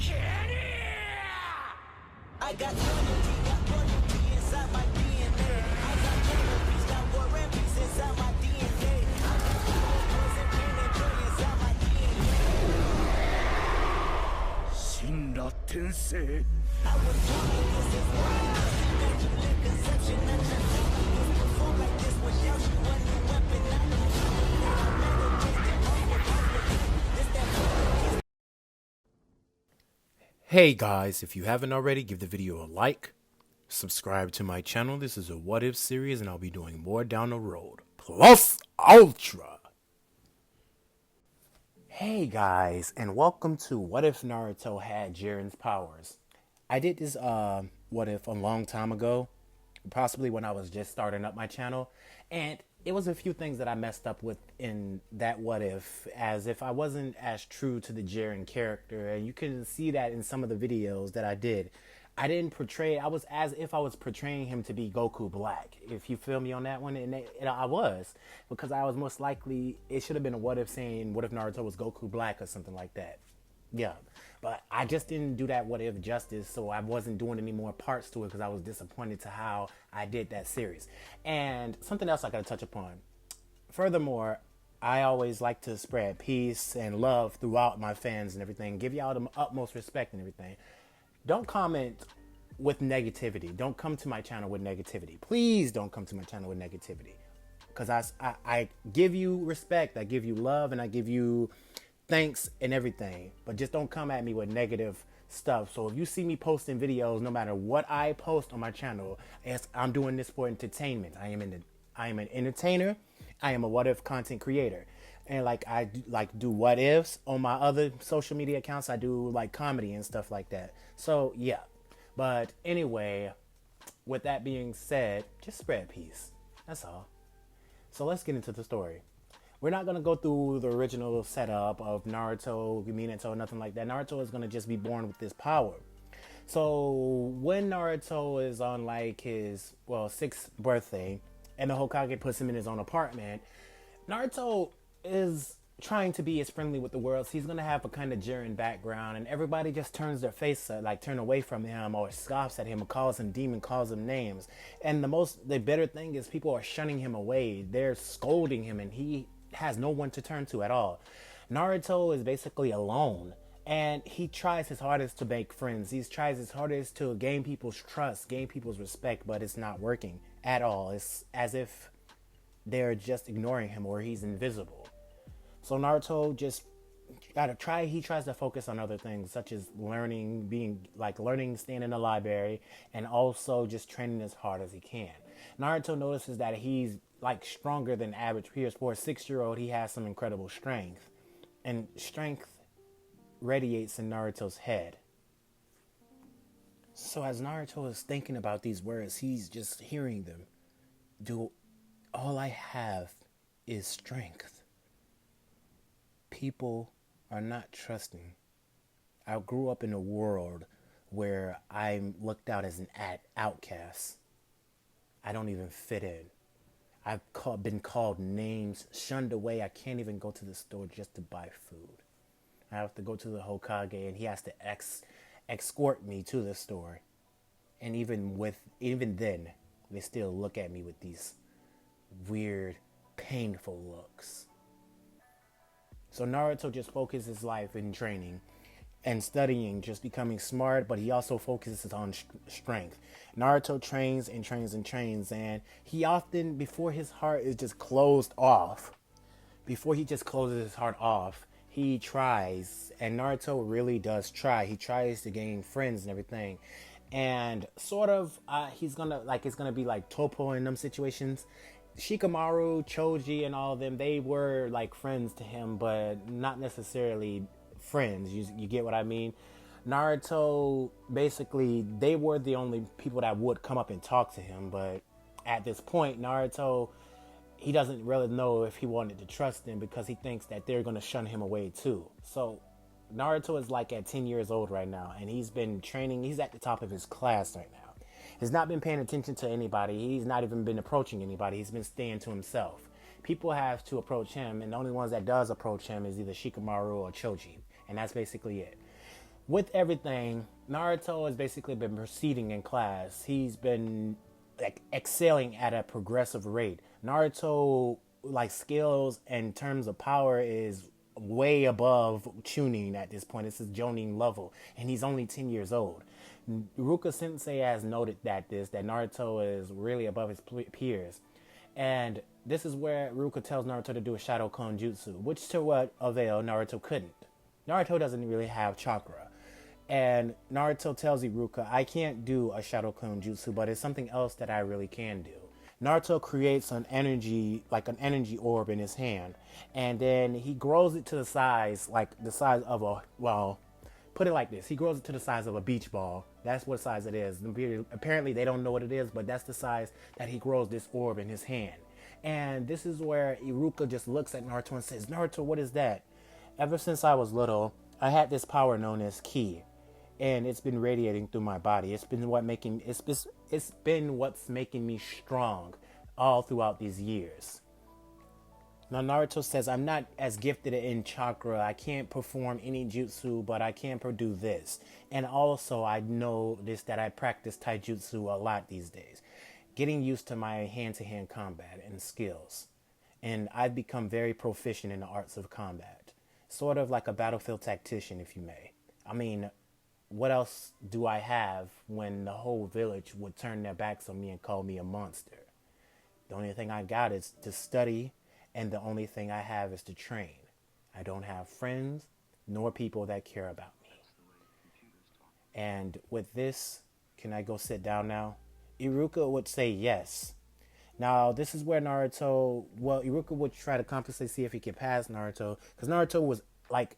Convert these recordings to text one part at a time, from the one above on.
I got royalty inside my DNA. I got cannabis, got war and peace inside my DNA. I got poison, pain, and joy inside my DNA. 死んだ天性 I was born like this, it's wild. Immaculate conception, I just felt like this. Perform like this without you, a new weapon. I know I meditate and this that Hey guys, if you haven't already, give the video a like, subscribe to my channel. This is a what if series and I'll be doing more down the road. Plus Ultra! Hey guys, and welcome to What If Naruto Had Jiren's Powers. I did this what if a long time ago, possibly when I was just starting up my channel, and it was a few things that I messed up with in that what if, as if I wasn't as true to the Jiren character, and you can see that in some of the videos that I did. I didn't portray, I was as if I was portraying him to be Goku Black, if you feel me on that one, and I was, because I was most likely, it should have been a what if saying, what if Naruto was Goku Black or something like that. Yeah, but I just didn't do that what if justice, so I wasn't doing any more parts to it because I was disappointed to how I did that series. And something else I gotta touch upon. Furthermore, I always like to spread peace and love throughout my fans and everything, give y'all the utmost respect and everything. Don't comment with negativity. Don't come to my channel with negativity. Please don't come to my channel with negativity, because I give you respect, I give you love, and I give you thanks and everything, but just don't come at me with negative stuff. So if you see me posting videos, no matter what I post on my channel, I'm doing this for entertainment. I am an entertainer. I am a what if content creator, and I do what ifs on my other social media accounts. I do like comedy and stuff like that. So yeah, but anyway, with that being said, just spread peace. That's all. So let's get into the story. We're not going to go through the original setup of Naruto, Minato, nothing like that. Naruto is going to just be born with this power. So when Naruto is on like his, 6th birthday and the Hokage puts him in his own apartment, Naruto is trying to be as friendly with the world. So he's going to have a kind of Jiren background, and everybody just turns their face, turn away from him or scoffs at him or calls him demon, calls him names. And the better thing is people are shunning him away. They're scolding him, and he has no one to turn to at all. Naruto is basically alone, and he tries his hardest to make friends. He tries his hardest to gain people's trust, gain people's respect, but it's not working at all. It's as if they're just ignoring him or he's invisible. So Naruto he tries to focus on other things, such as learning, staying in the library, and also just training as hard as he can. Naruto notices that he's stronger than average peers. For a 6-year-old, he has some incredible strength, and strength radiates in Naruto's head. So as Naruto is thinking about these words, he's just hearing them. All I have is strength. People are not trusting. I grew up in a world where I'm looked out as an outcast. I don't even fit in. I've been called names, shunned away. I can't even go to the store just to buy food. I have to go to the Hokage, and he has to escort me to the store. And even then, they still look at me with these weird, painful looks. So Naruto just focuses his life in training and studying, just becoming smart, but he also focuses on strength. Naruto trains and trains and trains, and he often, before his heart is just closed off, before he just closes his heart off, he tries, and Naruto really does try. He tries to gain friends and everything, and sort of, it's gonna be like Toppo in them situations. Shikamaru, Choji, and all of them, they were like friends to him, but not necessarily friends. You get what I mean? Naruto, basically, they were the only people that would come up and talk to him, but at this point, Naruto, he doesn't really know if he wanted to trust them because he thinks that they're going to shun him away too. So Naruto is at 10 years old right now, and he's been training. He's at the top of his class right now. He's not been paying attention to anybody. He's not even been approaching anybody. He's been staying to himself. People have to approach him, and the only ones that does approach him is either Shikamaru or Choji, and that's basically it. with everything, Naruto has basically been proceeding in class. He's been like excelling at a progressive rate. Naruto like skills in terms of power is way above Chunin at this point. This is Jonin level, and he's only 10 years old. Ruka Sensei has noted that Naruto is really above his peers, and this is where Ruka tells Naruto to do a Shadow Clone Jutsu, which to what avail Naruto couldn't. Naruto doesn't really have chakra. And Naruto tells Iruka, I can't do a Shadow Clone Jutsu, but it's something else that I really can do. Naruto creates an energy orb in his hand, and then he grows it to the size, like the size of put it like this. He grows it to the size of a beach ball. That's what size it is. Apparently, they don't know what it is, but that's the size that he grows this orb in his hand. And this is where Iruka just looks at Naruto and says, Naruto, what is that? Ever since I was little, I had this power known as Ki, and it's been radiating through my body. It's been what's making me strong all throughout these years. Now Naruto says, I'm not as gifted in chakra. I can't perform any jutsu, but I can do this. And also I know this that I practice taijutsu a lot these days, getting used to my hand-to-hand combat and skills. And I've become very proficient in the arts of combat. Sort of like a battlefield tactician, if you may. I mean, what else do I have when the whole village would turn their backs on me and call me a monster? The only thing I got is to study, and the only thing I have is to train. I don't have friends nor people that care about me. And with this, can I go sit down now? Iruka would say yes. Now, this is where Iruka would try to compensate, see if he could pass Naruto, because Naruto was like,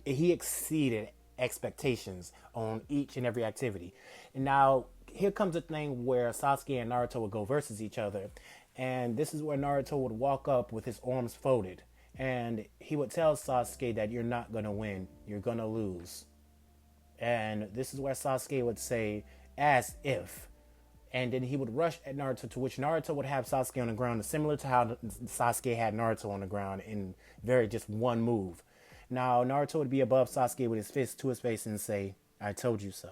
he exceeded expectations on each and every activity. And now, here comes a thing where Sasuke and Naruto would go versus each other. And this is where Naruto would walk up with his arms folded. And he would tell Sasuke that you're not going to win, you're going to lose. And this is where Sasuke would say, as if. And then he would rush at Naruto, to which Naruto would have Sasuke on the ground, similar to how Sasuke had Naruto on the ground in very just one move. Now, Naruto would be above Sasuke with his fist to his face and say, I told you so.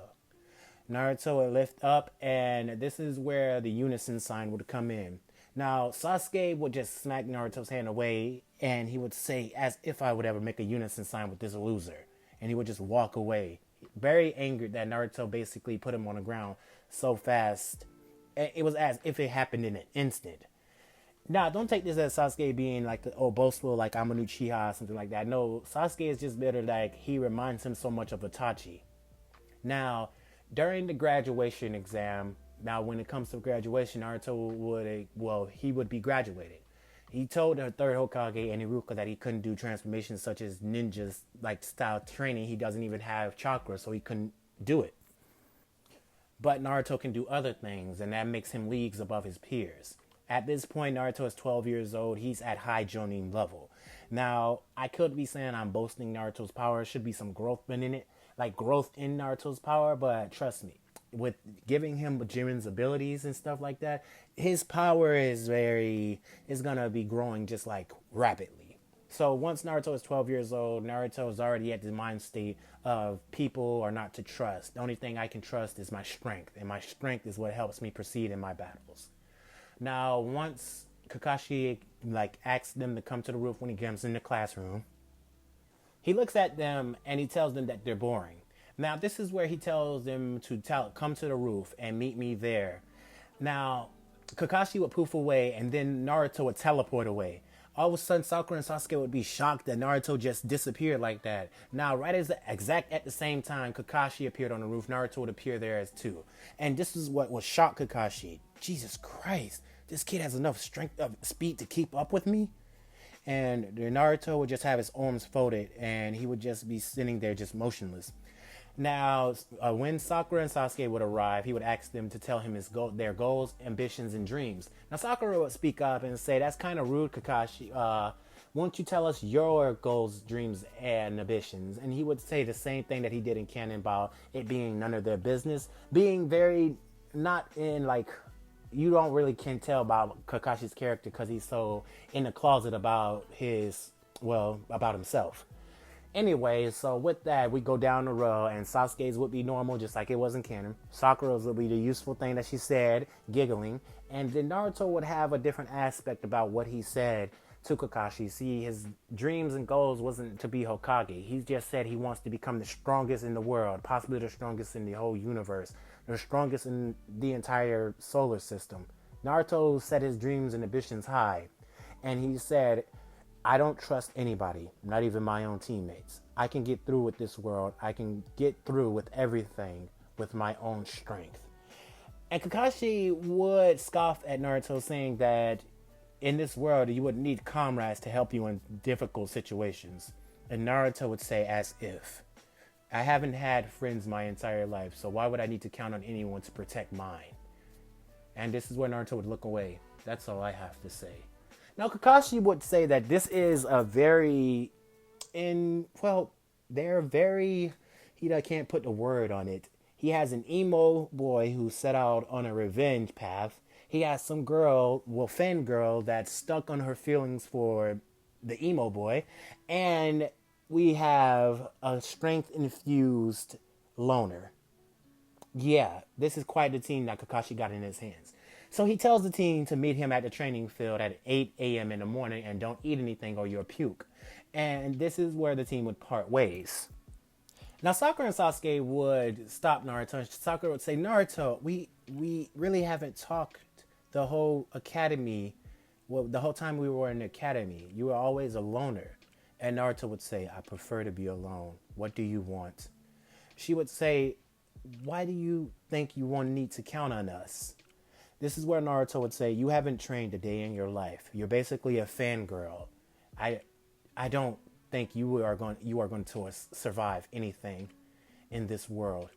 Naruto would lift up, and this is where the unison sign would come in. Now, Sasuke would just smack Naruto's hand away, and he would say, as if I would ever make a unison sign with this loser. And he would just walk away, very angered that Naruto basically put him on the ground so fast. It was as if it happened in an instant. Now, don't take this as Sasuke being like, oh, boastful, like I'm a new Uchiha or something like that. No, Sasuke is just better, like he reminds him so much of Itachi. Now, during the graduation exam, now when it comes to graduation, Naruto he would be graduated. He told the third Hokage and Iruka that he couldn't do transformations such as ninjas like style training. He doesn't even have chakra, so he couldn't do it. But Naruto can do other things, and that makes him leagues above his peers. At this point, Naruto is 12 years old. He's at high Jonin level. Now, I could be saying I'm boasting Naruto's power. There should be some growth in it, like growth in Naruto's power, but trust me, with giving him Jiren's abilities and stuff like that, his power is gonna be growing just like rapidly. So once Naruto is 12 years old, Naruto is already at the mind state of people are not to trust. The only thing I can trust is my strength, and my strength is what helps me proceed in my battles. Now, once Kakashi asks them to come to the roof when he comes in the classroom, he looks at them and he tells them that they're boring. Now, this is where he tells them to come to the roof and meet me there. Now, Kakashi would poof away, and then Naruto would teleport away. All of a sudden, Sakura and Sasuke would be shocked that Naruto just disappeared like that. Now, right at the same time Kakashi appeared on the roof, Naruto would appear there as too. And this is what would shock Kakashi. Jesus Christ, this kid has enough strength of speed to keep up with me? And Naruto would just have his arms folded, and he would just be sitting there just motionless. Now, when Sakura and Sasuke would arrive, he would ask them to tell him their goals, ambitions, and dreams. Now, Sakura would speak up and say, that's kind of rude, Kakashi. Won't you tell us your goals, dreams, and ambitions? And he would say the same thing that he did in canon about it being none of their business. Being very not in, you don't really can tell about Kakashi's character because he's so in the closet about about himself. Anyway, so with that, we go down the road, and Sasuke's would be normal, just like it was in canon. Sakura's would be the useful thing that she said, giggling, and then Naruto would have a different aspect about what he said to Kakashi. See, his dreams and goals wasn't to be Hokage. He just said he wants to become the strongest in the world, possibly the strongest in the whole universe, the strongest in the entire solar system. Naruto set his dreams and ambitions high, and he said, I don't trust anybody, not even my own teammates. I can get through with this world. I can get through with everything with my own strength. And Kakashi would scoff at Naruto, saying that in this world you would need comrades to help you in difficult situations. And Naruto would say, as if. I haven't had friends my entire life, so why would I need to count on anyone to protect mine? And this is where Naruto would look away. That's all I have to say. Now, Kakashi would say that this is a very, they're very, he can't put the word on it. He has an emo boy who set out on a revenge path. He has some girl, fangirl, that's stuck on her feelings for the emo boy. And we have a strength-infused loner. Yeah, this is quite the team that Kakashi got in his hands. So he tells the team to meet him at the training field at 8 a.m. in the morning and don't eat anything or you'll puke. And this is where the team would part ways. Now Sakura and Sasuke would stop Naruto. Sakura would say, Naruto, we really haven't talked the whole academy, the whole time we were in the academy. You were always a loner. And Naruto would say, I prefer to be alone. What do you want? She would say, why do you think you won't need to count on us? This is where Naruto would say, you haven't trained a day in your life. You're basically a fangirl. I don't think you are going to survive anything in this world.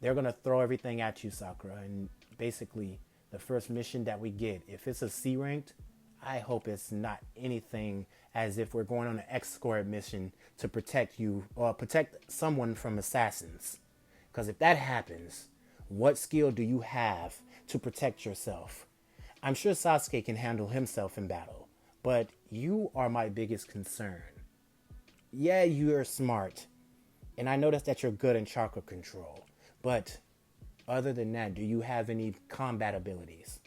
They're going to throw everything at you, Sakura. And basically, the first mission that we get, if it's a C ranked, I hope it's not anything as if we're going on an escort mission to protect you or protect someone from assassins. Because if that happens, what skill do you have to protect yourself? I'm sure Sasuke can handle himself in battle, but you are my biggest concern. Yeah, you're smart, and I noticed that you're good in chakra control, but other than that, do you have any combat abilities?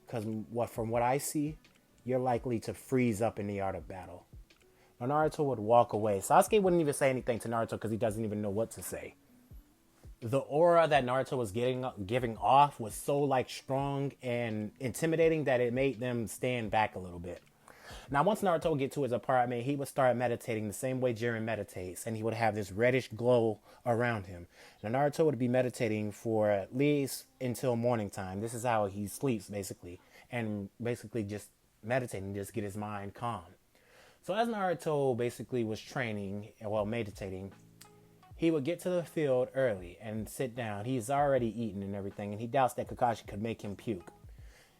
Because from what I see, you're likely to freeze up in the art of battle. Now, Naruto would walk away. Sasuke wouldn't even say anything to Naruto because he doesn't even know what to say. The aura that Naruto was giving off was so strong and intimidating that it made them stand back a little bit. Now, once Naruto would get to his apartment, he would start meditating the same way Jiren meditates, and he would have this reddish glow around him. Now, Naruto would be meditating for at least until morning time. This is how he sleeps, basically, and basically just meditating, just get his mind calm. So as Naruto basically was meditating, he would get to the field early and sit down. He's already eaten and everything, and he doubts that Kakashi could make him puke.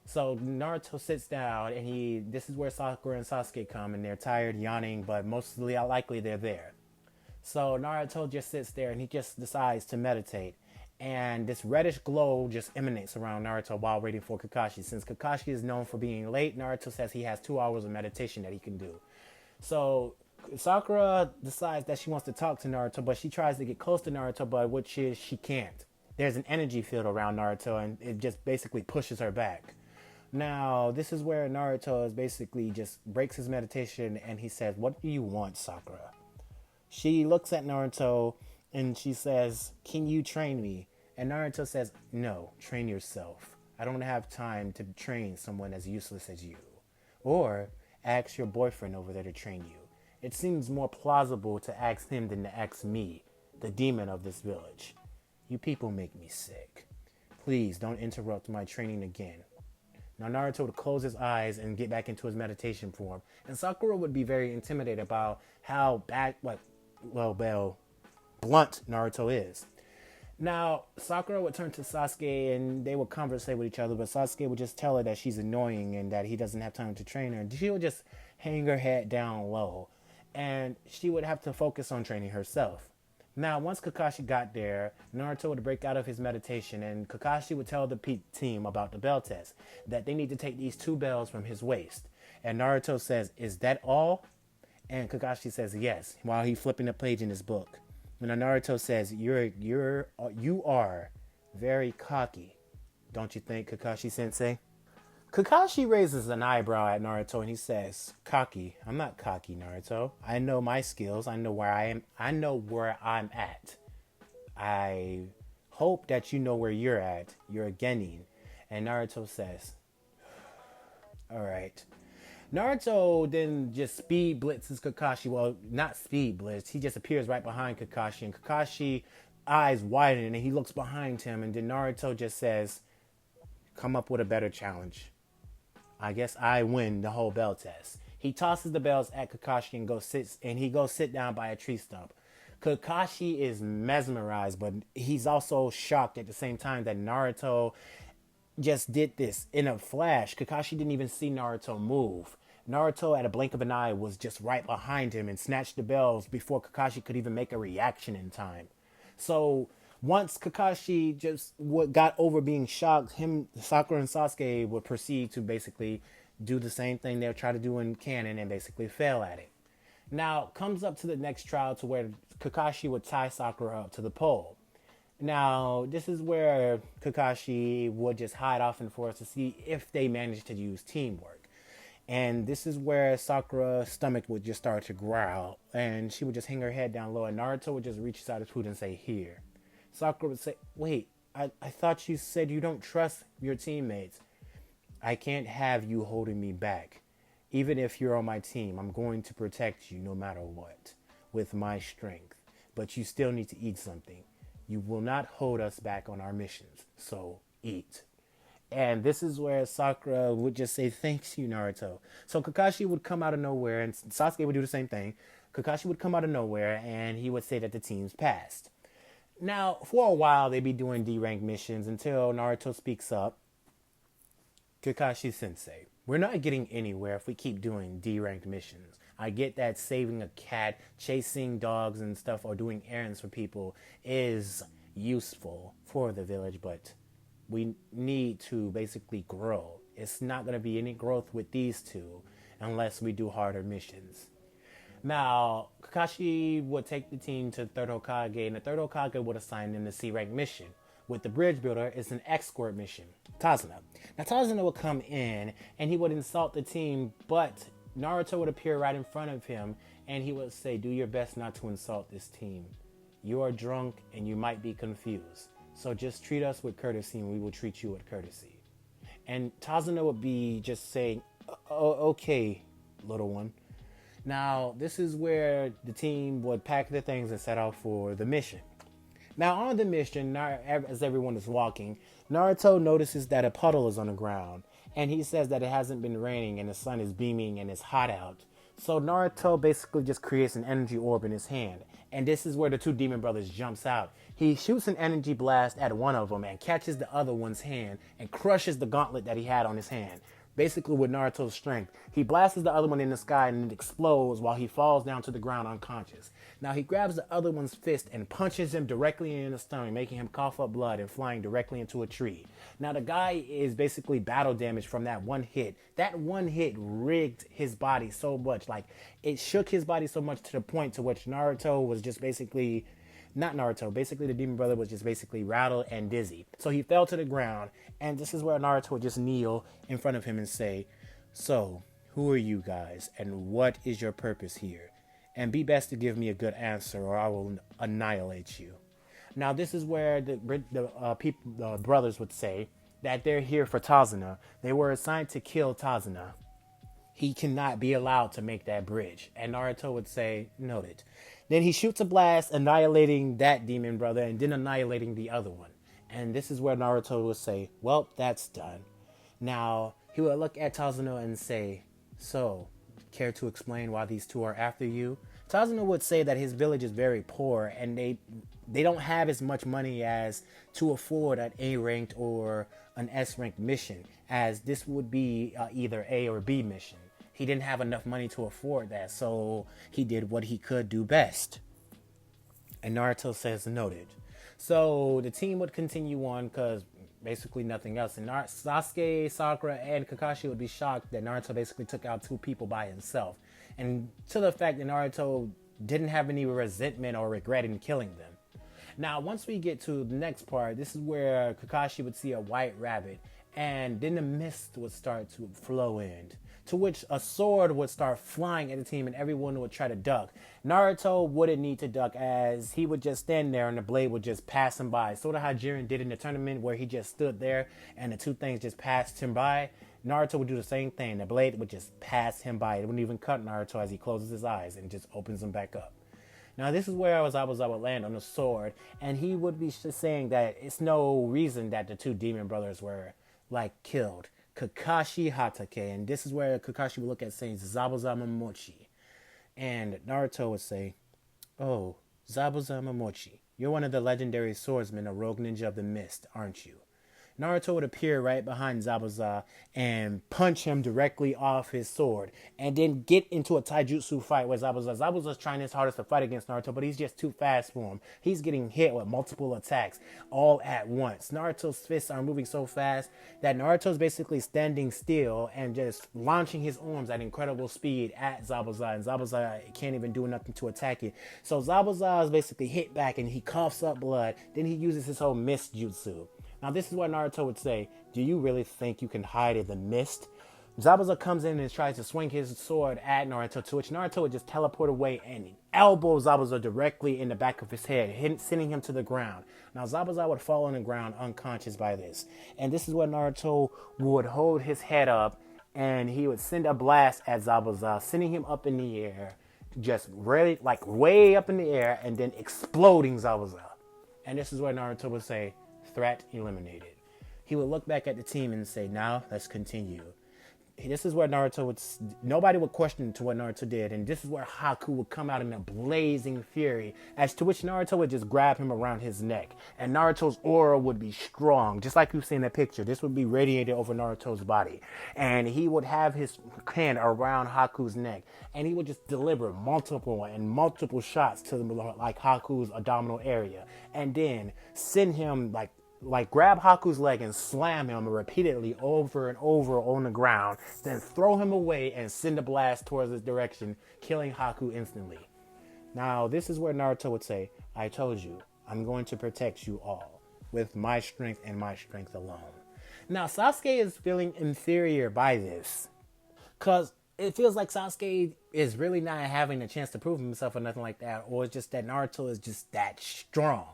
So Naruto sits down, and this is where Sakura and Sasuke come, and they're tired, yawning, but mostly likely they're there. So Naruto just sits there, and he just decides to meditate. And this reddish glow just emanates around Naruto while waiting for Kakashi. Since Kakashi is known for being late, Naruto says he has 2 hours of meditation that he can do. So Sakura decides that she wants to talk to Naruto, but she tries to get close to Naruto, but she can't. There's an energy field around Naruto, and it just basically pushes her back. Now, this is where Naruto is basically just breaks his meditation, and he says, what do you want, Sakura? She looks at Naruto, and she says, can you train me? And Naruto says, no, train yourself. I don't have time to train someone as useless as you. Or ask your boyfriend over there to train you. It seems more plausible to ask him than to ask me, the demon of this village. You people make me sick. Please don't interrupt my training again. Now Naruto would close his eyes and get back into his meditation form. And Sakura would be very intimidated about how blunt Naruto is. Now, Sakura would turn to Sasuke and they would conversate with each other, but Sasuke would just tell her that she's annoying and that he doesn't have time to train her. She would just hang her head down low, and she would have to focus on training herself. Now, once Kakashi got there, Naruto would break out of his meditation, and Kakashi would tell the team about the bell test, that they need to take these 2 bells from his waist. And Naruto says, is that all? And Kakashi says yes, while he's flipping the page in his book. And Naruto says, you are very cocky, don't you think, Kakashi Sensei? Kakashi raises an eyebrow at Naruto and he says, "Cocky? I'm not cocky, Naruto. I know my skills. I know where I am. I know where I'm at. I hope that you know where you're at. You're a Genin." And Naruto says, "All right." Naruto then just speed blitzes Kakashi. Well, not speed blitz. He just appears right behind Kakashi, and Kakashi eyes widen and he looks behind him, and then Naruto just says, "Come up with a better challenge. I guess I win the whole bell test." He tosses the bells at Kakashi and he goes sit down by a tree stump. Kakashi is mesmerized, but he's also shocked at the same time that Naruto just did this in a flash. Kakashi didn't even see Naruto move. Naruto, at a blink of an eye, was just right behind him and snatched the bells before Kakashi could even make a reaction in time. So once Kakashi just got over being shocked, Sakura and Sasuke would proceed to basically do the same thing they'll try to do in canon and basically fail at it. Now, comes up to the next trial to where Kakashi would tie Sakura up to the pole. Now, this is where Kakashi would just hide off in the forest to see if they managed to use teamwork. And this is where Sakura's stomach would just start to growl, and she would just hang her head down low, and Naruto would just reach out his foot and say, "Here." Sakura would say, "Wait, I thought you said you don't trust your teammates." "I can't have you holding me back. Even if you're on my team, I'm going to protect you no matter what, with my strength. But you still need to eat something. You will not hold us back on our missions, so eat." And this is where Sakura would just say, "Thanks you, Naruto." So Kakashi would come out of nowhere, and Sasuke would do the same thing. Kakashi would come out of nowhere, and he would say that the team's passed. Now, for a while, they'd be doing D-rank missions until Naruto speaks up. "Kakashi Sensei, we're not getting anywhere if we keep doing D-ranked missions. I get that saving a cat, chasing dogs and stuff, or doing errands for people is useful for the village, but we need to basically grow. It's not going to be any growth with these two unless we do harder missions." Now, Kakashi would take the team to the third Hokage, and the third Hokage would assign them the C-rank mission. With the bridge builder, it's an escort mission, Tazuna. Now, Tazuna would come in, and he would insult the team, but Naruto would appear right in front of him, and he would say, "Do your best not to insult this team. You are drunk, and you might be confused. So just treat us with courtesy, and we will treat you with courtesy." And Tazuna would be just saying, "Okay, little one." Now, this is where the team would pack their things and set out for the mission. Now, on the mission, as everyone is walking, Naruto notices that a puddle is on the ground, and he says that it hasn't been raining and the sun is beaming and it's hot out. So Naruto basically just creates an energy orb in his hand, and this is where the two demon brothers jumps out. He shoots an energy blast at one of them and catches the other one's hand and crushes the gauntlet that he had on his hand. Basically, with Naruto's strength, he blasts the other one in the sky and it explodes while he falls down to the ground unconscious. Now he grabs the other one's fist and punches him directly in the stomach, making him cough up blood and flying directly into a tree. Now the guy is basically battle damaged from that one hit. That one hit rigged his body so much, like it shook his body so much to the point to which Naruto was just basically... Not Naruto, basically the demon brother was just basically rattled and dizzy. So he fell to the ground, and this is where Naruto would just kneel in front of him and say, "So, who are you guys, and what is your purpose here? And be best to give me a good answer, or I will annihilate you." Now this is where the brothers would say that they're here for Tazuna. They were assigned to kill Tazuna. He cannot be allowed to make that bridge. And Naruto would say, "Noted." Then he shoots a blast, annihilating that demon brother and then annihilating the other one. And this is where Naruto would say, "Well, that's done." Now, he would look at Tazuna and say, "So, care to explain why these two are after you?" Tazuna would say that his village is very poor and they don't have as much money as to afford an A-ranked or an S-ranked mission, as this would be either A or B mission. He didn't have enough money to afford that, so he did what he could do best. And Naruto says, "Noted." So the team would continue on because basically nothing else. And Sasuke, Sakura, and Kakashi would be shocked that Naruto basically took out two people by himself. and to the fact that Naruto didn't have any resentment or regret in killing them. Now, once we get to the next part, this is where Kakashi would see a white rabbit, and then the mist would start to flow in, to which a sword would start flying at the team, and everyone would try to duck. Naruto wouldn't need to duck, as he would just stand there, and the blade would just pass him by. Sort of how Jiren did in the tournament, where he just stood there, and the two things just passed him by. Naruto would do the same thing. The blade would just pass him by. It wouldn't even cut Naruto as he closes his eyes and just opens them back up. Now, this is where Zabuza would land on the sword, and he would be just saying that it's no reason that the two demon brothers were, like, killed. Kakashi Hatake, and this is where Kakashi would look at saying Zabuza Momochi. And Naruto would say, "Oh, Zabuza Momochi, you're one of the legendary swordsmen of Rogue Ninja of the Mist, aren't you?" Naruto would appear right behind Zabuza and punch him directly off his sword, and then get into a taijutsu fight with Zabuza. Zabuza's trying his hardest to fight against Naruto, but he's just too fast for him. He's getting hit with multiple attacks all at once. Naruto's fists are moving so fast that Naruto's basically standing still and just launching his arms at incredible speed at Zabuza, and Zabuza can't even do nothing to attack it. So Zabuza is basically hit back and he coughs up blood. Then he uses his whole mist jutsu. Now, this is what Naruto would say: "Do you really think you can hide in the mist?" Zabuza comes in and tries to swing his sword at Naruto, to which Naruto would just teleport away and elbow Zabuza directly in the back of his head, sending him to the ground. Now, Zabuza would fall on the ground unconscious by this. And this is when Naruto would hold his head up and he would send a blast at Zabuza, sending him up in the air, just really, like, way up in the air, and then exploding Zabuza. And this is where Naruto would say, "Threat eliminated." He would look back at the team and say, "Now let's continue." This is where nobody would question to what Naruto did, and this is where Haku would come out in a blazing fury, as to which Naruto would just grab him around his neck, and Naruto's aura would be strong, just like you see in the picture. This would be radiated over Naruto's body, and he would have his hand around Haku's neck, and he would just deliver multiple shots to like Haku's abdominal area, and then send him like grab Haku's leg and slam him repeatedly over and over on the ground, then throw him away and send a blast towards his direction, killing Haku instantly. Now, this is where Naruto would say, "I told you, I'm going to protect you all, with my strength and my strength alone." Now, Sasuke is feeling inferior by this, because it feels like Sasuke is really not having a chance to prove himself or nothing like that, or it's just that Naruto is just that strong.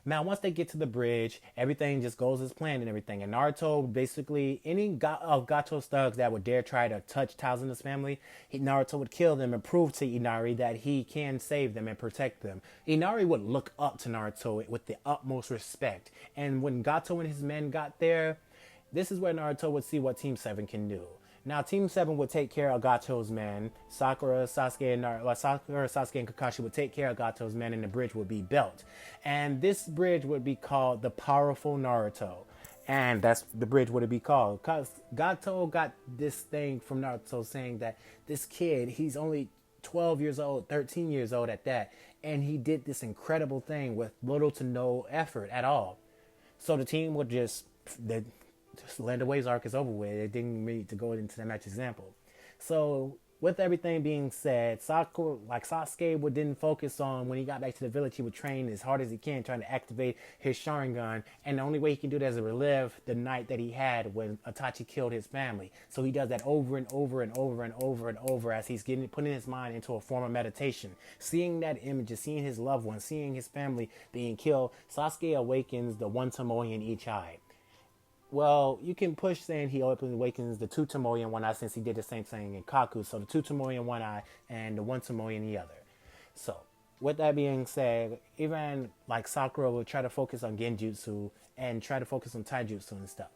Now, once they get to the bridge, everything just goes as planned and everything. And Naruto, basically, any of Gato's thugs that would dare try to touch Tsunade family, Naruto would kill them and prove to Inari that he can save them and protect them. Inari would look up to Naruto with the utmost respect. And when Gato and his men got there, this is where Naruto would see what Team 7 can do. Now, Team 7 would take care of Gato's men. Sakura, Sasuke, and Kakashi would take care of Gato's men, and the bridge would be built. And this bridge would be called the Powerful Naruto. And that's the bridge would it be called. Because Gato got this thing from Naruto saying that this kid, he's only 12 years old, 13 years old at that. And he did this incredible thing with little to no effort at all. So the team would just Land Waves arc is over with. It didn't need to go into that match example. So with everything being said, Sasuke would then focus on, when he got back to the village, he would train as hard as he can, trying to activate his Sharingan. And the only way he can do that is to relive the night that he had when Itachi killed his family. So he does that over and over and over and over and over as he's putting his mind into a form of meditation. Seeing that image, seeing his loved ones, seeing his family being killed, Sasuke awakens the one Tomoe in each eye. Well, you can push saying he awakens the two Tomoe in one eye, since he did the same thing in Kaku. So the two Tomoe in one eye and the one Tomoe in the other. So with that being said, even like Sakura will try to focus on Genjutsu and try to focus on Taijutsu and stuff.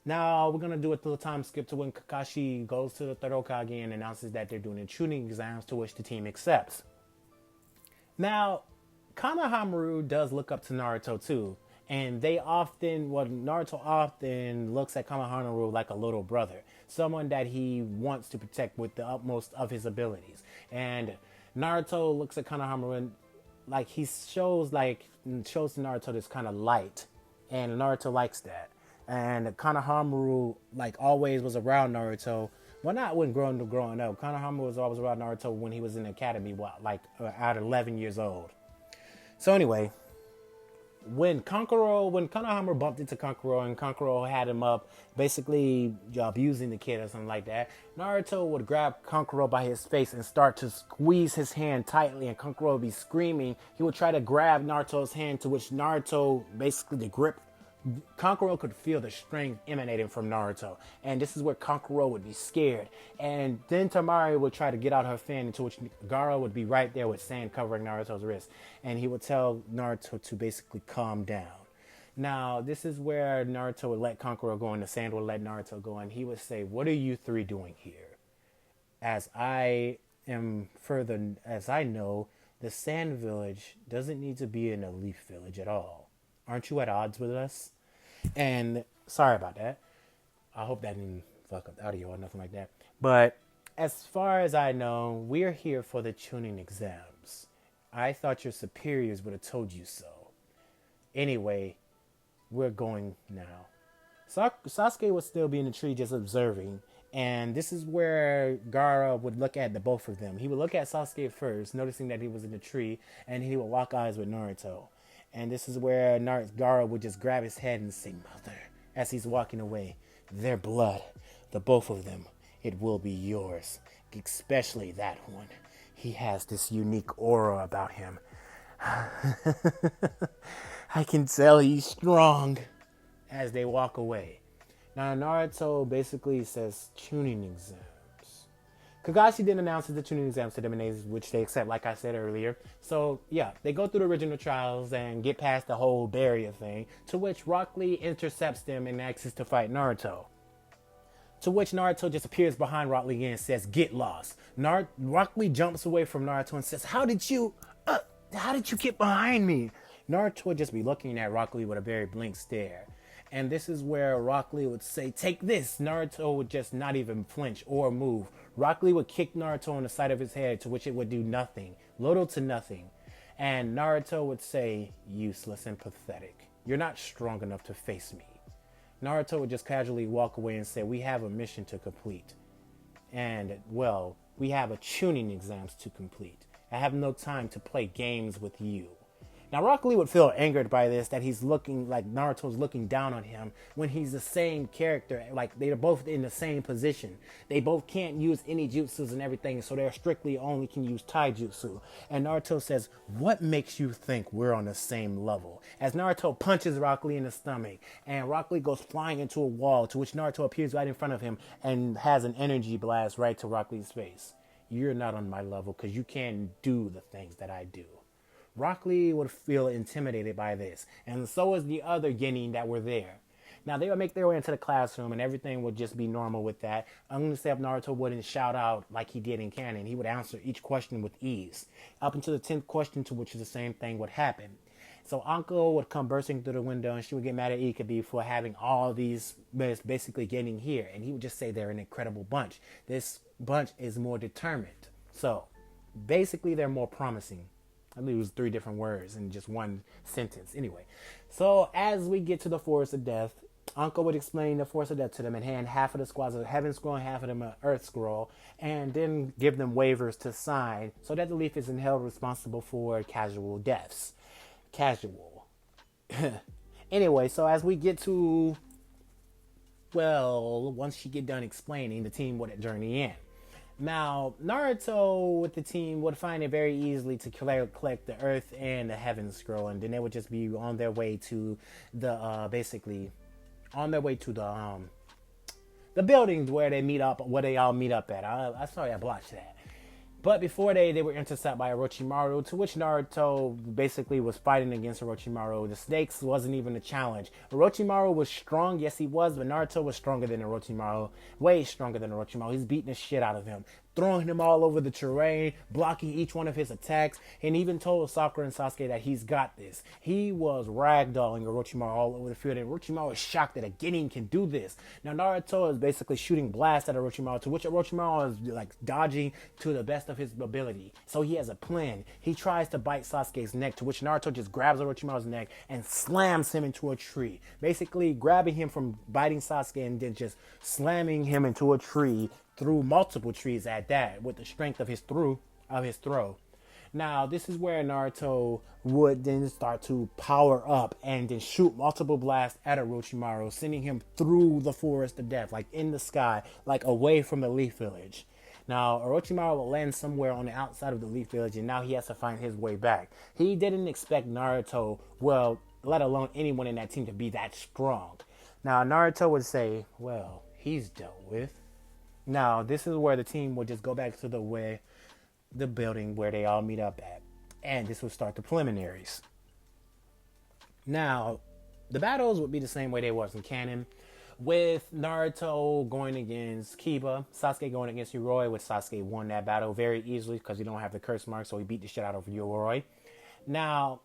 Now we're going to do a little time skip to when Kakashi goes to the Third Hokage and announces that they're doing the Chunin exams, to which the team accepts. Now, Konohamaru does look up to Naruto too. And Naruto often looks at Konohamaru like a little brother, someone that he wants to protect with the utmost of his abilities. And Naruto looks at Konohamaru like he shows to Naruto this kind of light, and Naruto likes that. And Konohamaru, like always, was around Naruto Well, not when growing up. Konoha was always around Naruto when he was in the academy, at 11 years old. So anyway, when Konohama bumped into Kankuro and Kankuro had him up, basically abusing the kid or something like that, Naruto would grab Kankuro by his face and start to squeeze his hand tightly, and Kankuro would be screaming. He would try to grab Naruto's hand, to which Naruto, basically the grip, Kankuro could feel the strength emanating from Naruto, and this is where Kankuro would be scared. And then Tamari would try to get out her fan, into which Gaara would be right there with sand covering Naruto's wrist, and he would tell Naruto to basically calm down. Now, this is where Naruto would let Kankuro go, and the sand would let Naruto go, and he would say, "What are you three doing here? As I know, the Sand Village doesn't need to be in a Leaf Village at all. Aren't you at odds with us?" And sorry about that. I hope that didn't fuck up the audio or nothing like that. But as far as I know, we're here for the Chunin exams. I thought your superiors would have told you so. Anyway, we're going now. Sasuke would still be in the tree just observing. And this is where Gaara would look at the both of them. He would look at Sasuke first, noticing that he was in the tree, and he would lock eyes with Naruto. And this is where Gaara would just grab his head and say, "Mother," as he's walking away. "Their blood, the both of them, it will be yours. Especially that one. He has this unique aura about him. I can tell he's strong." As they walk away. Now Naruto basically says Chunin exams. Kakashi then announces the Chunin exams to them, which they accept, like I said earlier. So, yeah, they go through the original trials and get past the whole barrier thing, to which Rock Lee intercepts them and asks to fight Naruto. To which Naruto just appears behind Rock Lee again and says, "Get lost." Rock Lee jumps away from Naruto and says, How did you get behind me?" Naruto would just be looking at Rock Lee with a very blank stare. And this is where Rock Lee would say, "Take this." Naruto would just not even flinch or move. Rock Lee would kick Naruto on the side of his head, to which it would do nothing, little to nothing. And Naruto would say, "Useless and pathetic. You're not strong enough to face me." Naruto would just casually walk away and say, "We have a mission to complete. And, well, we have a Chunin exams to complete. I have no time to play games with you." Now, Rock Lee would feel angered by this, that he's looking like Naruto's looking down on him when he's the same character. Like, they're both in the same position. They both can't use any jutsus and everything, so they're strictly only can use taijutsu. And Naruto says, "What makes you think we're on the same level?" As Naruto punches Rock Lee in the stomach, and Rock Lee goes flying into a wall, to which Naruto appears right in front of him and has an energy blast right to Rock Lee's face. "You're not on my level because you can't do the things that I do." Rock Lee would feel intimidated by this, and so is the other Genin that were there. Now, they would make their way into the classroom, and everything would just be normal with that. I'm going to say if Naruto wouldn't shout out like he did in canon, he would answer each question with ease. Up until the 10th question, to which is the same thing would happen. So Anko would come bursting through the window, and she would get mad at Ikabi for having all these basically getting here. And he would just say they're an incredible bunch. This bunch is more determined. So, basically, they're more promising. I believe it was 3 different words in just one sentence. Anyway, so as we get to the Forest of Death, Anko would explain the Forest of Death to them and hand half of the squads a Heaven Scroll and half of them an Earth Scroll, and then give them waivers to sign so that the Leaf isn't held responsible for casual deaths. Casual. Anyway, so as we get to, well, once you get done explaining, the team would journey in. Now, Naruto with the team would find it very easily to collect the Earth and the Heaven Scroll, and then they would just be on their way to the the buildings where they meet up, where they all meet up at. I sorry I blotched that. But before they were intercepted by Orochimaru, to which Naruto basically was fighting against Orochimaru. The stakes wasn't even a challenge. Orochimaru was strong, yes he was, but Naruto was stronger than Orochimaru. Way stronger than Orochimaru. He's beating the shit out of him, throwing him all over the terrain, blocking each one of his attacks, and even told Sakura and Sasuke that he's got this. He was ragdolling Orochimaru all over the field, and Orochimaru was shocked that a Genin can do this. Now Naruto is basically shooting blasts at Orochimaru, to which Orochimaru is like dodging to the best of his ability. So he has a plan. He tries to bite Sasuke's neck, to which Naruto just grabs Orochimaru's neck and slams him into a tree, basically grabbing him from biting Sasuke and then just slamming him into a tree, through multiple trees at that with the strength of his throw. Now, this is where Naruto would then start to power up and then shoot multiple blasts at Orochimaru, sending him through the forest of death, like in the sky, like away from the Leaf Village. Now, Orochimaru will land somewhere on the outside of the Leaf Village, and now he has to find his way back. He didn't expect Naruto, well, let alone anyone in that team, to be that strong. Now, Naruto would say, well, he's dealt with. Now, this is where the team would just go back to the building where they all meet up at. And this would start the preliminaries. Now, the battles would be the same way they was in canon, with Naruto going against Kiba, Sasuke going against Yoroi, with Sasuke won that battle very easily because he don't have the curse mark, so he beat the shit out of Yoroi. Now,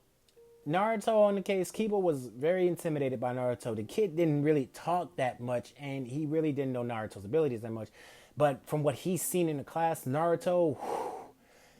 Naruto, in the case, Kiba was very intimidated by Naruto. The kid didn't really talk that much, and he really didn't know Naruto's abilities that much. But from what he's seen in the class, Naruto,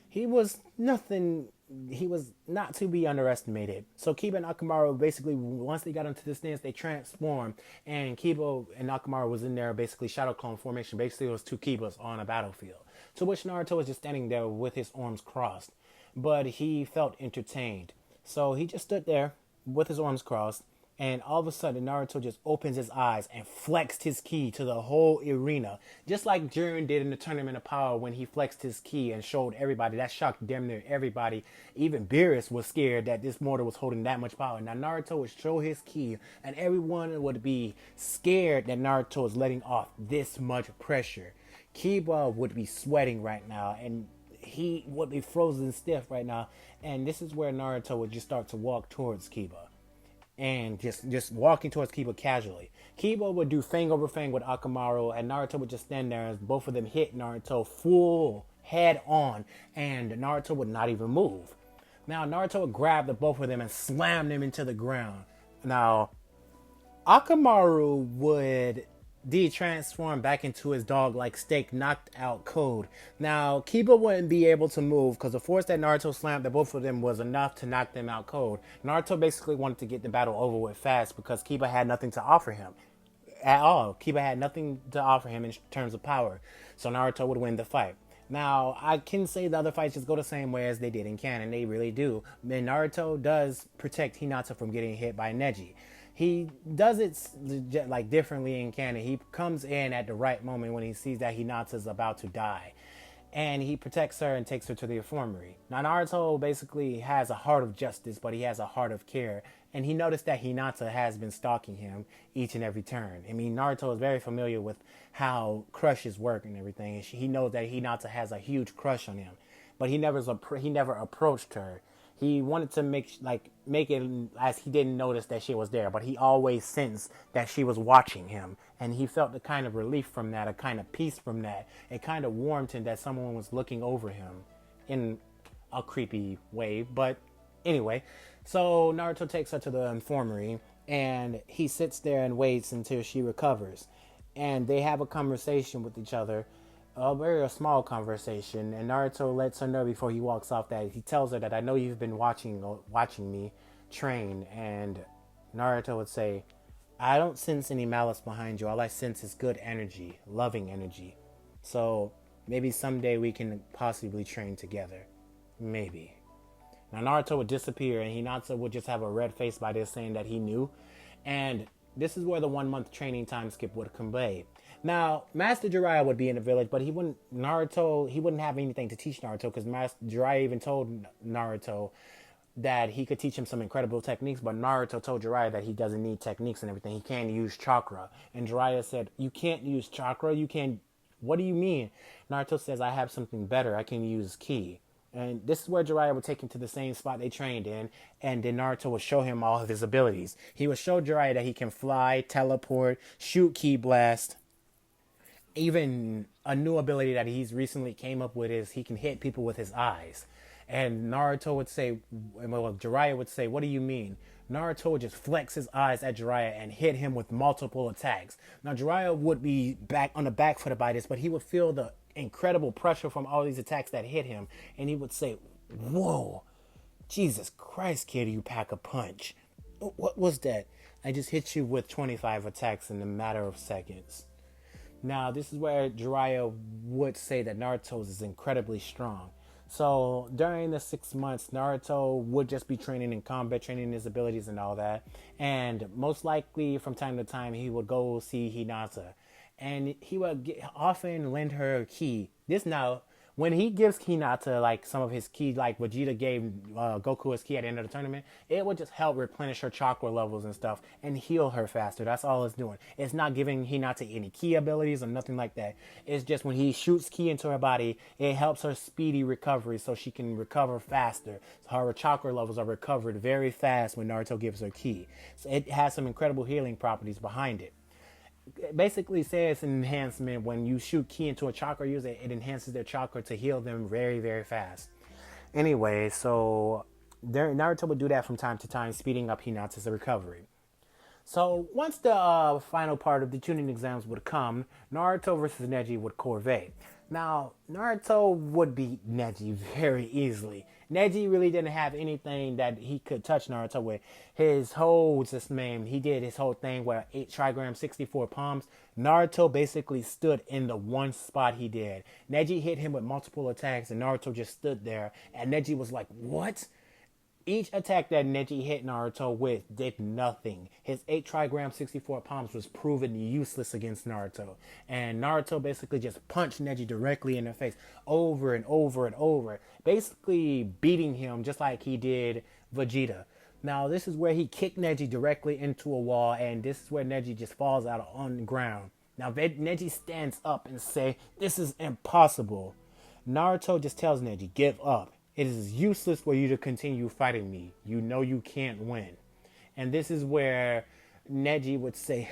he was nothing. He was not to be underestimated. So Kiba and Akamaru basically, once they got into this dance, they transformed. And Kiba and Akamaru was in there basically shadow clone formation. Basically, it was two Kibas on a battlefield. To which Naruto was just standing there with his arms crossed. But he felt entertained. So he just stood there with his arms crossed. And all of a sudden, Naruto just opens his eyes and flexed his ki to the whole arena. Just like Jiren did in the Tournament of Power when he flexed his ki and showed everybody. That shocked damn near everybody. Even Beerus was scared that this mortal was holding that much power. Now, Naruto would show his ki, and everyone would be scared that Naruto was letting off this much pressure. Kiba would be sweating right now, and he would be frozen stiff right now. And this is where Naruto would just start to walk towards Kiba. And just walking towards Kiba casually. Kiba would do fang over fang with Akamaru, and Naruto would just stand there as both of them hit Naruto full head on, and Naruto would not even move. Now, Naruto would grab the both of them and slam them into the ground. Now, Akamaru would de-transform back into his dog-like steak knocked out code. Now, Kiba wouldn't be able to move because the force that Naruto slammed at both of them was enough to knock them out cold. Naruto basically wanted to get the battle over with fast because Kiba had nothing to offer him at all. Kiba had nothing to offer him in terms of power, so Naruto would win the fight. Now, I can say the other fights just go the same way as they did in canon. They really do. And Naruto does protect Hinata from getting hit by Neji. He does it like differently in canon. He comes in at the right moment when he sees that Hinata's about to die. And he protects her and takes her to the infirmary. Now, Naruto basically has a heart of justice, but he has a heart of care. And he noticed that Hinata has been stalking him each and every turn. I mean, Naruto is very familiar with how crushes work and everything. And he knows that Hinata has a huge crush on him. But he never approached her. He wanted to make it as he didn't notice that she was there, but he always sensed that she was watching him, and he felt a kind of relief from that, a kind of peace from that. It kind of warmed him that someone was looking over him in a creepy way. But anyway, so Naruto takes her to the infirmary, and he sits there and waits until she recovers, and they have a conversation with each other. A very small conversation, and Naruto lets her know before he walks off that he tells her that I know you've been watching me train, and Naruto would say, I don't sense any malice behind you. All I sense is good energy, loving energy. So maybe someday we can possibly train together. Maybe. Now Naruto would disappear, and Hinata would just have a red face by this, saying that he knew. And this is where the 1 month training time skip would convey. Now, Master Jiraiya would be in the village, but he wouldn't have anything to teach Naruto, because Master Jiraiya even told Naruto that he could teach him some incredible techniques, but Naruto told Jiraiya that he doesn't need techniques and everything. He can't use chakra. And Jiraiya said, you can't use chakra? You can't... What do you mean? Naruto says, I have something better. I can use ki. And this is where Jiraiya would take him to the same spot they trained in, and then Naruto would show him all of his abilities. He would show Jiraiya that he can fly, teleport, shoot ki blast. Even a new ability that he's recently came up with is he can hit people with his eyes. And Naruto would say, well, Jiraiya would say, what do you mean? Naruto would just flex his eyes at Jiraiya and hit him with multiple attacks. Now, Jiraiya would be back on the back foot by this, but he would feel the incredible pressure from all these attacks that hit him. And he would say, whoa, Jesus Christ, kid, you pack a punch. What was that? I just hit you with 25 attacks in a matter of seconds. Now, this is where Jiraiya would say that Naruto's is incredibly strong. So during the 6 months, Naruto would just be training in combat, training his abilities and all that. And most likely, from time to time, he would go see Hinata, and he would often lend her ki. This now, when he gives Hinata like some of his ki, like Vegeta gave Goku his ki at the end of the tournament, it would just help replenish her chakra levels and stuff and heal her faster. That's all it's doing. It's not giving Hinata any ki abilities or nothing like that. It's just when he shoots ki into her body, it helps her speedy recovery so she can recover faster. So her chakra levels are recovered very fast when Naruto gives her ki. So it has some incredible healing properties behind it. Basically says an enhancement when you shoot ki into a chakra user, it enhances their chakra to heal them very, very fast. Anyway, so Naruto would do that from time to time, speeding up Hinata's recovery. So once the final part of the Chunin exams would come, Naruto versus Neji would corvée. Now, Naruto would beat Neji very easily. Neji really didn't have anything that he could touch Naruto with. His whole, he did his whole thing where 8 trigrams, 64 palms. Naruto basically stood in the one spot he did. Neji hit him with multiple attacks and Naruto just stood there. And Neji was like, what? Each attack that Neji hit Naruto with did nothing. His 8 trigram 64 palms was proven useless against Naruto. And Naruto basically just punched Neji directly in the face over and over and over, basically beating him just like he did Vegeta. Now, this is where he kicked Neji directly into a wall, and this is where Neji just falls out on the ground. Now, Neji stands up and say, "This is impossible." Naruto just tells Neji, "Give up. It is useless for you to continue fighting me. You know you can't win." And this is where Neji would say,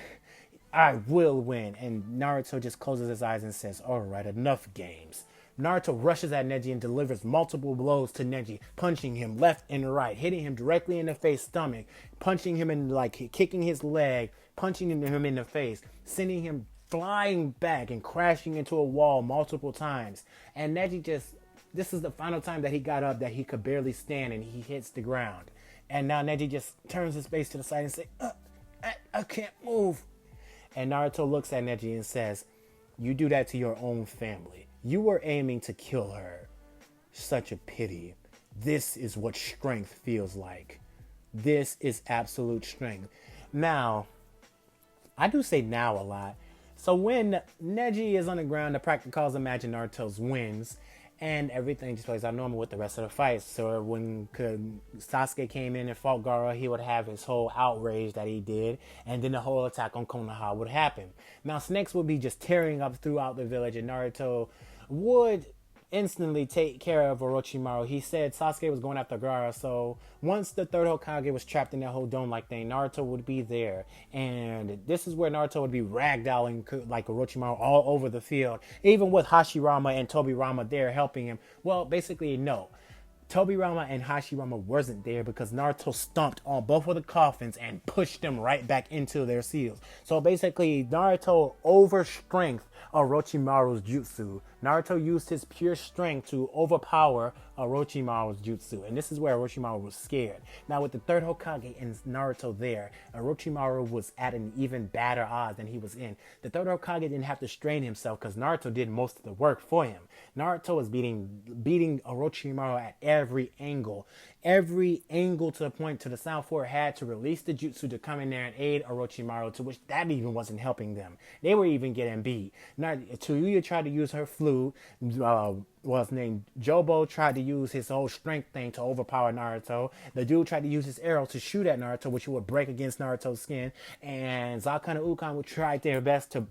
"I will win." And Naruto just closes his eyes and says, "All right, enough games." Naruto rushes at Neji and delivers multiple blows to Neji, punching him left and right, hitting him directly in the face, stomach, punching him in, like, kicking his leg, punching him in the face, sending him flying back and crashing into a wall multiple times. And Neji just, this is the final time that he got up that he could barely stand, and he hits the ground. And now Neji just turns his face to the side and says, I can't move. And Naruto looks at Neji and says, "You do that to your own family. You were aiming to kill her. Such a pity. This is what strength feels like. This is absolute strength." Now, I do say now a lot. So when Neji is on the ground, the practice calls imagine Naruto's wins, and everything just plays out normal with the rest of the fights. So when Sasuke came in and fought Gaara, he would have his whole outrage that he did, and then the whole attack on Konoha would happen. Now Snakes would be just tearing up throughout the village, and Naruto would instantly take care of Orochimaru. He said Sasuke was going after Gaara, so once the third Hokage was trapped in that whole dome-like thing, Naruto would be there. And this is where Naruto would be ragdolling like Orochimaru all over the field, even with Hashirama and Tobirama there helping him. Well, basically, no. Tobirama and Hashirama wasn't there because Naruto stomped on both of the coffins and pushed them right back into their seals. So basically, Naruto overstrength Orochimaru's jutsu. Naruto used his pure strength to overpower Orochimaru's jutsu, and this is where Orochimaru was scared. Now with the third Hokage and Naruto there, Orochimaru was at an even badder odds than he was in. The third Hokage didn't have to strain himself because Naruto did most of the work for him. Naruto was beating Orochimaru at every angle to the point to the Sound Four had to release the jutsu to come in there and aid Orochimaru, to which that even wasn't helping them. They were even getting beat. Now, Tsuyu tried to use her flute. What's named Jobo tried to use his whole strength thing to overpower Naruto. The dude tried to use his arrow to shoot at Naruto, which would break against Naruto's skin. And Zakkan and Ukon would try their best to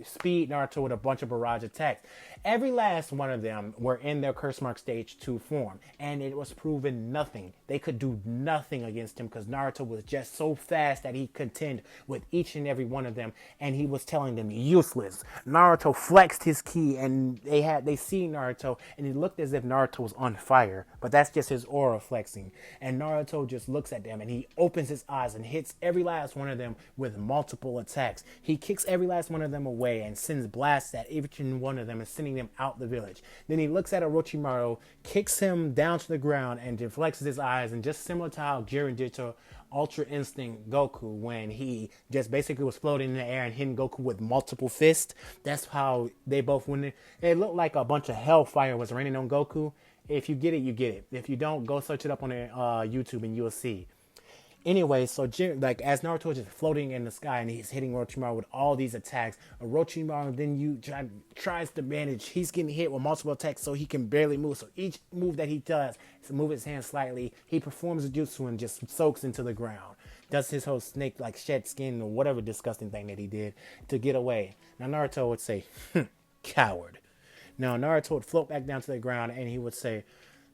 speed Naruto with a bunch of barrage attacks. Every last one of them were in their curse mark stage 2 form, and it was proven nothing. They could do nothing against him because Naruto was just so fast that he contend with each and every one of them, and he was telling them useless. Naruto flexed his ki, and they see Naruto, and it looked as if Naruto was on fire, but that's just his aura flexing. And Naruto just looks at them, and he opens his eyes and hits every last one of them with multiple attacks. He kicks every last one of them away away and sends blasts at each and one of them and sending them out the village. Then he looks at Orochimaru, kicks him down to the ground, and deflects his eyes. And just similar to how Jiren did to Ultra Instinct Goku when he just basically was floating in the air and hitting Goku with multiple fists. That's how they both went. It looked like a bunch of hellfire was raining on Goku. If you get it, you get it. If you don't, go search it up on YouTube and you'll see. Anyway, so like as Naruto is just floating in the sky and he's hitting Orochimaru with all these attacks, Orochimaru then tries to manage. He's getting hit with multiple attacks, so he can barely move. So each move that he does, to move his hand slightly, he performs a jutsu and just soaks into the ground. Does his whole snake like shed skin or whatever disgusting thing that he did to get away. Now Naruto would say, coward. Now Naruto would float back down to the ground and he would say,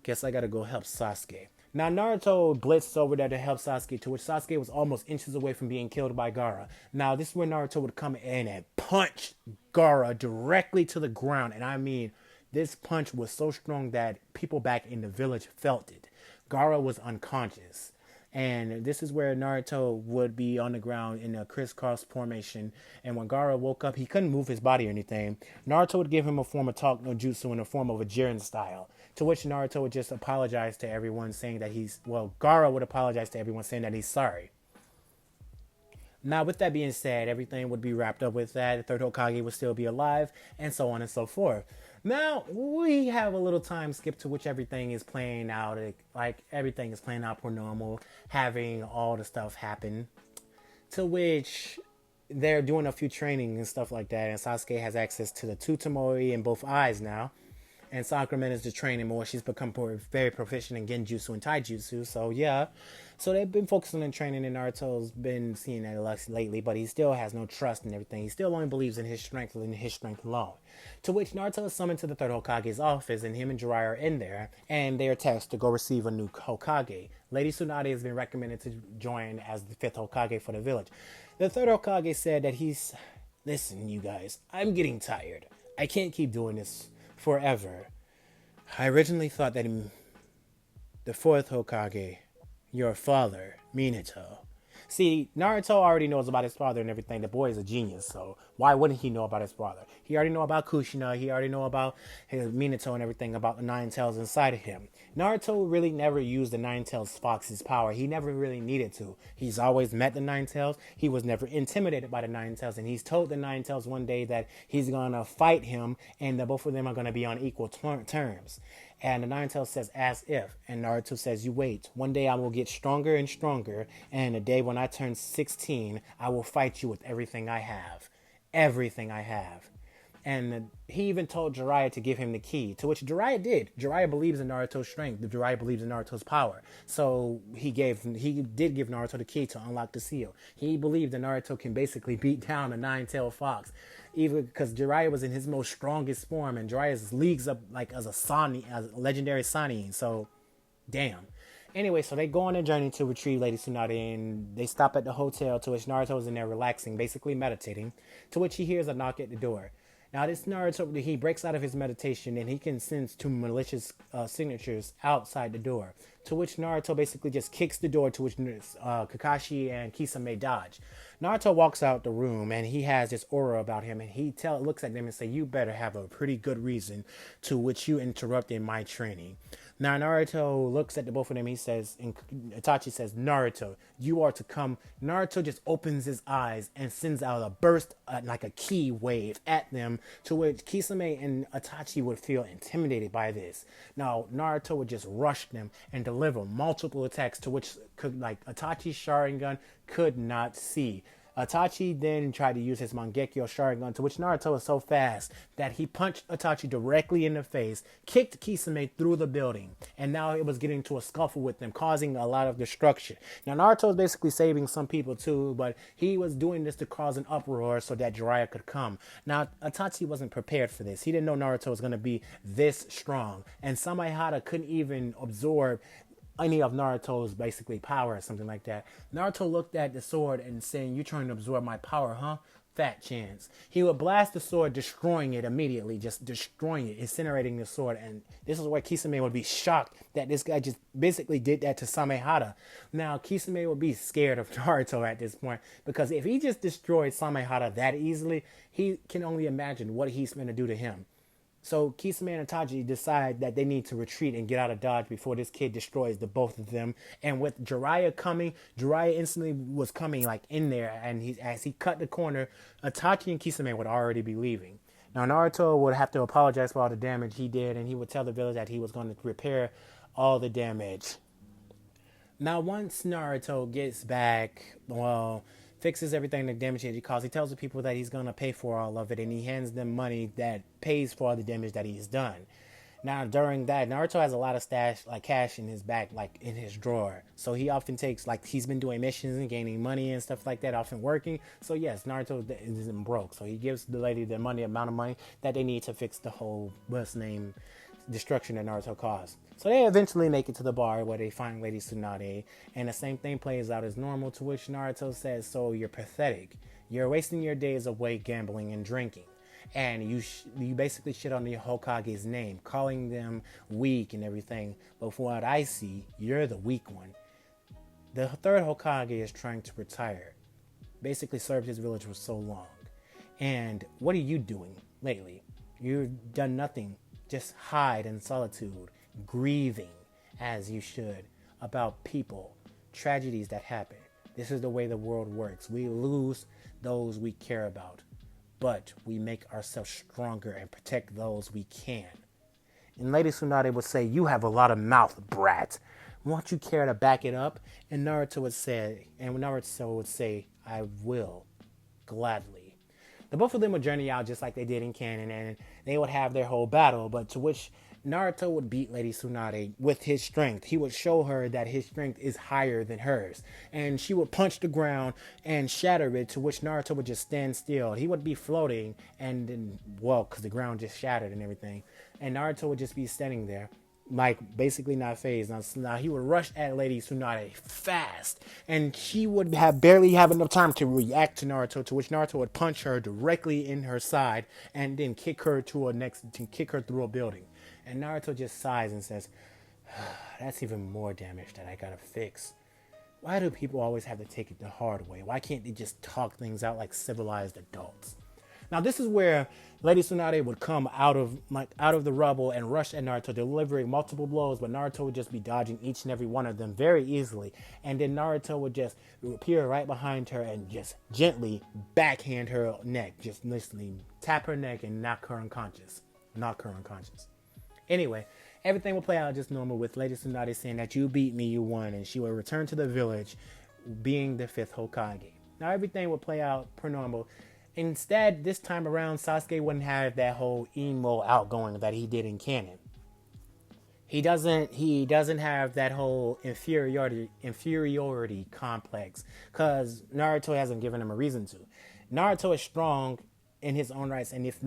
guess I gotta go help Sasuke. Now, Naruto blitzed over there to help Sasuke, to which Sasuke was almost inches away from being killed by Gaara. Now, this is where Naruto would come in and punch Gaara directly to the ground. And I mean, this punch was so strong that people back in the village felt it. Gaara was unconscious. And this is where Naruto would be on the ground in a crisscross formation. And when Gaara woke up, he couldn't move his body or anything. Naruto would give him a form of talk no jutsu in the form of a Jiren style. To which Naruto would just apologize to everyone saying that Gaara would apologize to everyone saying that he's sorry. Now, with that being said, everything would be wrapped up with that. The third Hokage would still be alive, and so on and so forth. Now, we have a little time skip to which everything is playing out. Like, everything is playing out per normal, having all the stuff happen. To which they're doing a few training and stuff like that, and Sasuke has access to the Tutamori in both eyes now. And Sakura manages to train him more. She's become very proficient in Genjutsu and Taijutsu. So, yeah. So, they've been focusing on training, and Naruto's been seeing that lately. But he still has no trust in everything. He still only believes in his strength and his strength alone. To which Naruto is summoned to the third Hokage's office, and him and Jiraiya are in there. And they are tasked to go receive a new Hokage. Lady Tsunade has been recommended to join as the fifth Hokage for the village. The third Hokage said that listen, you guys, I'm getting tired. I can't keep doing this forever. I originally thought that the fourth Hokage, your father, Minato. See, Naruto already knows about his father and everything. The boy is a genius, so why wouldn't he know about his father? He already know about Kushina. He already know about his Minato and everything about the Nine Tails inside of him. Naruto really never used the Nine Tails Fox's power. He never really needed to. He's always met the Nine Tails. He was never intimidated by the Nine Tails, and he's told the Nine Tails one day that he's gonna fight him, and that both of them are gonna be on equal terms. And the Nine Tails says, as if. And Naruto says, you wait. One day I will get stronger and stronger. And the day when I turn 16, I will fight you with everything I have. Everything I have. And he even told Jiraiya to give him the key, to which Jiraiya did. Jiraiya believes in Naruto's strength. Jiraiya believes in Naruto's power. So he did give Naruto the key to unlock the seal. He believed that Naruto can basically beat down a nine-tailed fox, even because Jiraiya was in his most strongest form, and Jiraiya's leagues up like as a legendary Sannin. So, damn. Anyway, so they go on a journey to retrieve Lady Tsunade, and they stop at the hotel, to which Naruto is in there relaxing, basically meditating, to which he hears a knock at the door. Now, this Naruto, he breaks out of his meditation, and he can sense two malicious signatures outside the door, to which Naruto basically just kicks the door, to which Kakashi and Kisame dodge. Naruto walks out the room, and he has this aura about him, and he looks at them and says, you better have a pretty good reason to which you interrupted my training. Now, Naruto looks at the both of them. He says, and Itachi says, Naruto, you are to come. Naruto just opens his eyes and sends out a burst, like a ki wave at them, to which Kisame and Itachi would feel intimidated by this. Now, Naruto would just rush them and deliver multiple attacks, to which Itachi's Sharingan could not see. Itachi then tried to use his Mangekyo Sharingan, to which Naruto was so fast that he punched Itachi directly in the face, kicked Kisame through the building, and now it was getting to a scuffle with them, causing a lot of destruction. Now, Naruto was basically saving some people too, but he was doing this to cause an uproar so that Jiraiya could come. Now, Itachi wasn't prepared for this. He didn't know Naruto was going to be this strong, and Samehada couldn't even absorb any of Naruto's basically power or something like that. Naruto looked at the sword and saying, you're trying to absorb my power, huh? fat chance. He would blast the sword, destroying it immediately, just destroying it, incinerating the sword. And this is where Kisame would be shocked that this guy just basically did that to Samehada. Now, Kisame would be scared of Naruto at this point, because if he just destroyed Samehada that easily, he can only imagine what he's going to do to him. So Kisame and Itachi decide that they need to retreat and get out of Dodge before this kid destroys the both of them. And with Jiraiya coming, Jiraiya instantly was coming like in there, and as he cut the corner, Itachi and Kisame would already be leaving. Now Naruto would have to apologize for all the damage he did, and he would tell the village that he was going to repair all the damage. Now once Naruto gets back, fixes everything, the damage that he caused, he tells the people that he's going to pay for all of it, and he hands them money that pays for all the damage that he's done. Now during that, Naruto has a lot of cash in his back, like in his drawer. So he often takes, like, he's been doing missions and gaining money and stuff like that, often working. So yes, Naruto isn't broke. So he gives the lady the amount of money that they need to fix the whole destruction that Naruto caused. So they eventually make it to the bar where they find Lady Tsunade, and the same thing plays out as normal, to which Naruto says, so you're pathetic. You're wasting your days away gambling and drinking. And you basically shit on the Hokage's name, calling them weak and everything. But from what I see, you're the weak one. The third Hokage is trying to retire. Basically served his village for so long. And what are you doing lately? You've done nothing. Just hide in solitude, grieving as you should about people, tragedies that happen. This is the way the world works. We lose those we care about, but we make ourselves stronger and protect those we can. And Lady Tsunade would say, you have a lot of mouth, brat. Won't you care to back it up? And Naruto would say, I will, gladly. The both of them would journey out just like they did in canon, and they would have their whole battle, but to which Naruto would beat Lady Tsunade with his strength. He would show her that his strength is higher than hers, and she would punch the ground and shatter it, to which Naruto would just stand still. He would be floating, and then, because the ground just shattered and everything, and Naruto would just be standing there, like, basically not phased. Now he would rush at Lady Tsunade fast, and she would barely have enough time to react to Naruto, to which Naruto would punch her directly in her side and then kick her through a building. And Naruto just sighs and says, that's even more damage that I gotta fix. Why do people always have to take it the hard way? Why can't they just talk things out like civilized adults? Now this is where Lady Tsunade would come out of the rubble and rush at Naruto, delivering multiple blows, but Naruto would just be dodging each and every one of them very easily. And then Naruto would just appear right behind her and just gently backhand her neck, just literally tap her neck and knock her unconscious. Anyway, everything will play out just normal, with Lady Tsunade saying that you beat me, you won, and she will return to the village being the 5th Hokage. Now everything will play out per normal. Instead, this time around, Sasuke wouldn't have that whole emo outgoing that he did in canon. He doesn't have that whole inferiority complex, because Naruto hasn't given him a reason to. Naruto is strong in his own rights, and if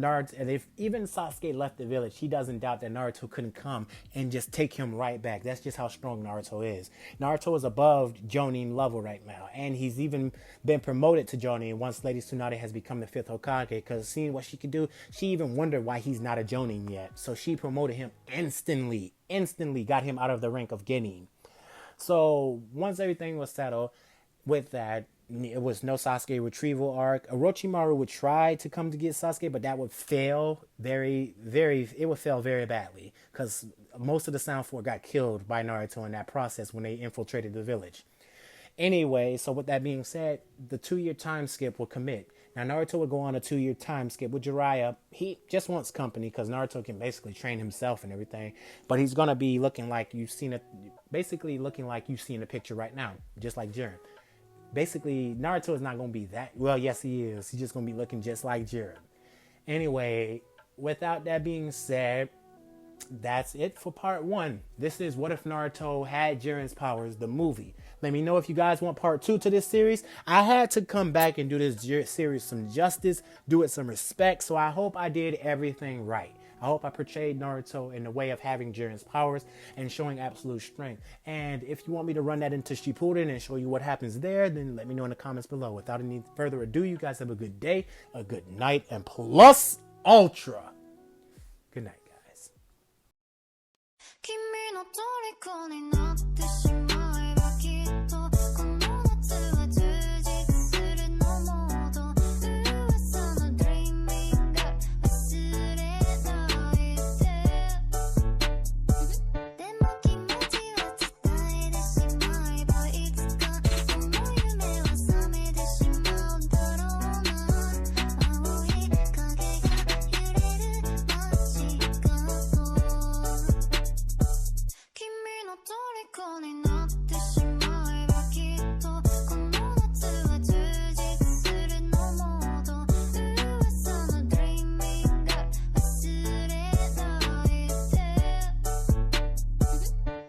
even Sasuke left the village, he doesn't doubt that Naruto couldn't come and just take him right back. That's just how strong Naruto is. Naruto is above Jonin level right now, and he's even been promoted to Jonin once Lady Tsunade has become the 5th Hokage, because seeing what she could do, she even wondered why he's not a Jonin yet. So she promoted him instantly got him out of the rank of Genin. So once everything was settled with that, it was no Sasuke retrieval arc. Orochimaru would try to come to get Sasuke, but that would fail very badly, because most of the Sound Force got killed by Naruto in that process when they infiltrated the village. Anyway, so with that being said, the 2-year time skip will commit. Now Naruto would go on a 2-year time skip with Jiraiya. He just wants company, because Naruto can basically train himself and everything, but he's gonna be looking like you've seen it, basically looking like you see in the picture right now, just like Jiren. Basically, Naruto is not going to be that. Well, yes, he is. He's just going to be looking just like Jiren. Anyway, without that being said, that's it for part 1. This is What If Naruto Had Jiren's Powers, the movie. Let me know if you guys want part 2 to this series. I had to come back and do this series some justice, do it some respect, so I hope I did everything right. I hope I portrayed Naruto in the way of having Jiren's powers and showing absolute strength. And if you want me to run that into Shippuden and show you what happens there, then let me know in the comments below. Without any further ado, you guys have a good day, a good night, and plus ultra. Good night, guys. 君の虜になって